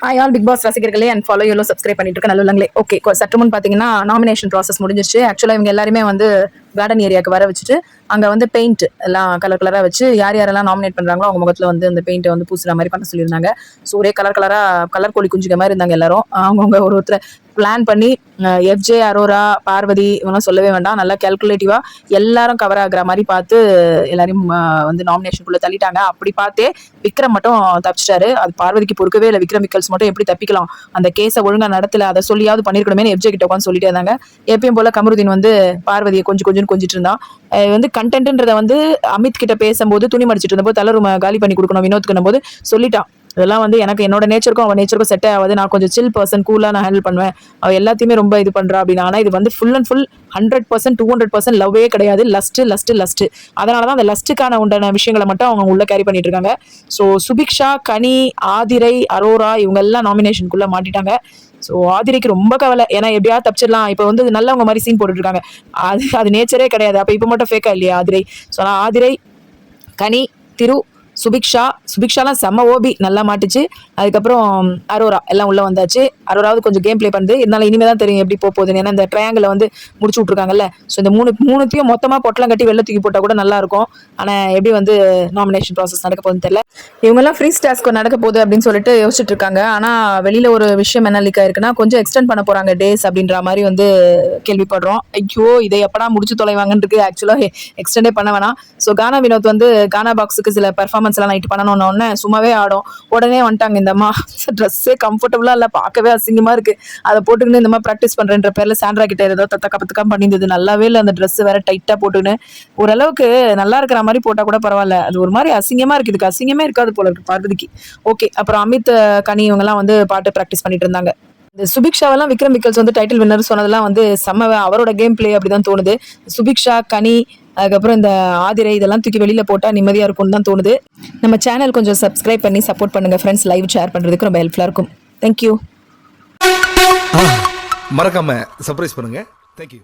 Hi all Bigg Boss ரசிகர்களே and follow யூலோ subscribe பண்ணிட்டு இருக்க நல்லங்களே. ஓகே, சற்று முன் பார்த்தீங்கன்னா நாமினேஷன் ப்ராசஸ் முடிஞ்சிருச்சு. ஆக்சுவலாக இவங்க எல்லாருமே வந்து கார்டன் ஏரியாவுக்கு வர வச்சுட்டு அங்கே வந்து பெயிண்ட் எல்லாம் கலர் கலராக வச்சு யார் யாரெல்லாம் நாமினேட் பண்ணுறாங்களோ அவங்க முகத்தில் வந்து அந்த பெயிண்ட்டை வந்து பூசுகிற மாதிரி பண்ண சொல்லியிருந்தாங்க. ஸோ ஒரே கலர் கோழி குஞ்சுக்க மாதிரி இருந்தாங்க எல்லாரும். அவங்கவுங்க ஒருத்தர் பிளான் பண்ணி எஃப்ஜே, அரோரா, பார்வதி இவங்கெல்லாம் சொல்லவே வேண்டாம், நல்லா கேல்குலேட்டிவா எல்லாரும் கவர் ஆகுற மாதிரி பார்த்து எல்லாரையும் வந்து நாமினேஷனுக்குள்ள தள்ளிட்டாங்க. அப்படி பார்த்தே விக்ரம் மட்டும் தப்பிச்சிட்டாரு. அது பார்வதிக்கு பொறுக்கவே இல்லை. விக்ரம் விக்கல்ஸ் மட்டும் எப்படி தப்பிக்கலாம், அந்த கேஸை ஒழுங்கா நடத்தல, அதை சொல்லியாவது பண்ணிருக்கணுமே எஃப்ஜே கிட்ட உட்காந்து சொல்லிட்டே இருந்தாங்க. எப்பயும் போல கமருதீன் வந்து பார்வதியை கொஞ்சம் கொஞ்சிட்டு இருந்தான். வந்து கண்டென்ட்ன்றதை வந்து அமித் கிட்ட பேசும்போது துணி மடிச்சிட்டு இருந்தபோது தலரும் காலி பண்ணி கொடுக்கணும் வினோத்துக்கு போது சொல்லிட்டான், இதெல்லாம் வந்து எனக்கு என்னோட நேச்சருக்கும் அவன் நேச்சருக்கும் செட் ஆகாது, நான் கொஞ்சம் சில் பர்சன், கூலாக நான் ஹேண்டில் பண்ணுவேன், அவள் எல்லாத்தையுமே ரொம்ப இது பண்ணுறா அப்படின்னா. ஆனால் இது வந்து ஃபுல் அண்ட் ஃபுல் 100% 200% லவ்வே கிடையாது, லஸ்ட்டு. அதனால தான் அந்த லஸ்ட்டுக்கான உண்டான விஷயங்களை மட்டும் அவங்க உள்ள கேரி பண்ணிட்டு இருக்காங்க. ஸோ சுபிக்ஷா, கனி, ஆதிரை, அரோரா இவங்க எல்லாம் நாமினேஷனுக்குள்ள மாட்டிட்டாங்க. ஸோ ஆதிரைக்கு ரொம்ப கவலை, ஏன்னா எப்படியாவது தப்பிச்சிடலாம், இப்போ வந்து நல்லவங்க மாதிரி சீன் போட்டுட்டு இருக்காங்க, அது நேச்சரே கிடையாது, அப்போ இப்போ மட்டும் ஃபேக்கா இல்லையா ஆதிரை. ஸோ ஆனால் ஆதிரை, கனி, திரு, சுபிக்ஷாலாம் செம்ம ஓபி நல்லா மாட்டுச்சு. அதுக்கப்புறம் அரோரா எல்லாம் உள்ள வந்தாச்சு. அரோராவது கொஞ்சம் கேம் பிளே பண்ணுது, இருந்தாலும் இனிமே தான் தெரியும் எப்படி போகுதுன்னு. ஏன்னா இந்த ட்ரையாங்கில் வந்து முடிச்சு விட்ருக்காங்கல்ல. ஸோ இந்த மூணுத்தையும் மொத்தமாக பொட்டலாம் கட்டி வெளில தூக்கி போட்டால் கூட நல்லா இருக்கும். ஆனால் எப்படி வந்து நாமினேஷன் ப்ராசஸ் நடக்க போகுதுன்னு தெரியல. இவங்கெல்லாம் ஃப்ரீ டாஸ்க் நடக்க போகுது அப்படின்னு சொல்லிட்டு யோசிச்சுட்டு இருக்காங்க. ஆனால் வெளியில ஒரு விஷயம் என்ன லீக் ஆயிருக்குன்னா, கொஞ்சம் எக்ஸ்டெண்ட் பண்ண போறாங்க டேஸ் அப்படின்ற மாதிரி வந்து கேள்விப்படுறோம். ஐயோ இதை எப்படா முடிச்சு தொலைவாங்கன்னு இருக்கு. ஆக்சுவலாக எக்ஸ்டெண்டே பண்ண வேணாம். ஸோ கானா வினோத் வந்து கானா பாக்ஸுக்கு சில பெர்ஃபார்மன்ஸ் எல்லாம் நைட் பண்ணணும்னு சும்மாவே ஆடும். உடனே வந்துட்டாங்க, இந்த அம்மா ட்ரெஸ்ஸே கம்ஃபர்டபுளா இல்லை, பார்க்கவே அசிங்கமா இருக்கு, அதை போட்டுக்கின்னு இந்த மாதிரி ப்ராக்டிஸ் பண்றேன்ற பேர்ல சாண்ட்ரா கிட்ட ஏதோ தத்தக்கா பண்ணியிருந்தது. நல்லாவே இல்லை, அந்த ட்ரெஸ் வேற டைட்டா போட்டுன்னு. ஓரளவுக்கு நல்லா இருக்கிற மாதிரி போட்டா கூட பரவாயில்ல, அது ஒரு மாதிரி அசிங்கமா இருக்கு. இதுக்கு அசிங்கமே இருக்காது போல இருக்கு பார்வதிக்கு. ஓகே, அப்புறம் அமித், கனி இவங்க எல்லாம் வந்து பாட்டு ப்ராக்டிஸ் பண்ணிட்டு இருந்தாங்க. இந்த சுபிக்ஷாவெல்லாம் விக்ரம் விக்கல்ஸ் வந்து டைட்டில் வின்னர் சொன்னதெல்லாம் வந்து செம்ம அவரோட கேம் பிளே அப்படிதான் தோணுது. சுபிக்ஷா, கனி, அதுக்கப்புறம் இந்த ஆதிரை இதெல்லாம் தூக்கி வெளியில போட்டா நிம்மதியா இருக்கும்னு தான் தோணுது. நம்ம சேனல் கொஞ்சம் சப்ஸ்கிரைப் பண்ணி சப்போர்ட் பண்ணுங்க ஃப்ரெண்ட்ஸ். லைவ் ஷேர் பண்றதுக்கு ரொம்ப ஹெல்ப்ஃபுல்லா இருக்கும். தேங்க்யூ. மறக்காம சர்ப்ரைஸ் பண்ணுங்க. தேங்க்யூ.